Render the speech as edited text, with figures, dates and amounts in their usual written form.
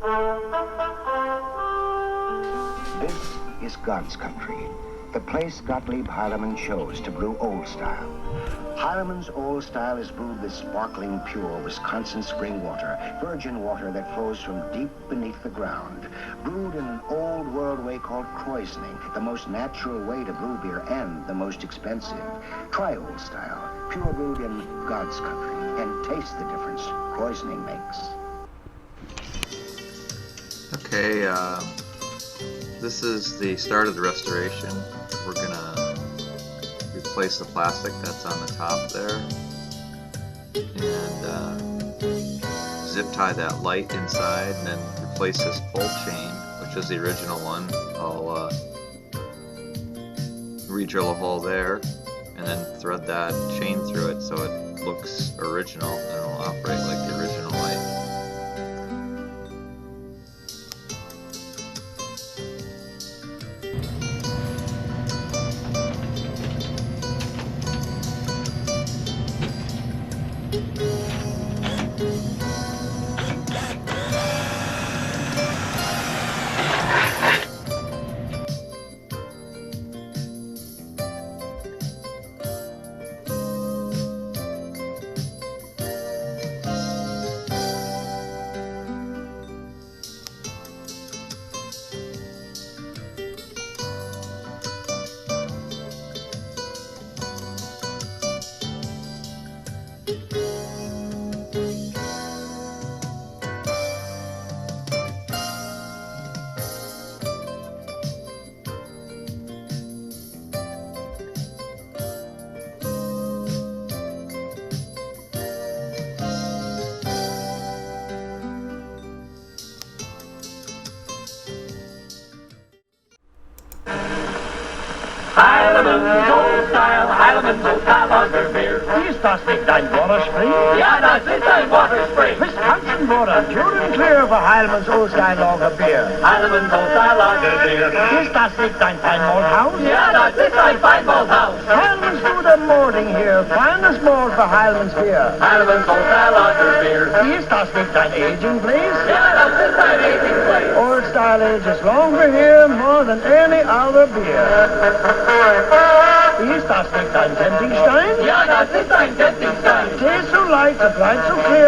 This is God's country, the place Gottlieb Heilemann chose to brew Old Style. Heilemann's Old Style is brewed with sparkling, pure Wisconsin spring water, virgin water that flows from deep beneath the ground. Brewed in an old world way called kreuzening, the most natural way to brew beer and the most expensive. Try Old Style, pure brewed in God's country, and taste the difference kreuzening makes. Okay, this is the start of the restoration. We're gonna replace the plastic that's on the top there and zip tie that light inside, and then replace this pull chain, which is the original one. I'll re-drill a hole there and then thread that chain through it so it looks original and it'll operate like the original light. Heilemann's Old Style, Heilemann's Old Style Lager Beer. Ist das nicht dein Waterspring? Ja, das ist ein Waterspring. Wisconsin Water, pure and clear for Heilemann's Old Style Lager Beer. Heilemann's Old Style Lager Beer. Ist das nicht dein Feinmalthaus? Ja, das ist ein Feinmalthaus. Heilemann's do the malting here, finest malt for Heilemann's beer. Heilemann's Old Style Lager Beer. Ist das nicht dein aging place? Ja, das ist ein aging place. Old Style ages longer here, more than any other beer. Ist das nicht dein Tentingstein? Ja, das ist ein Tentingstein. Tastes so light, supplied so clear.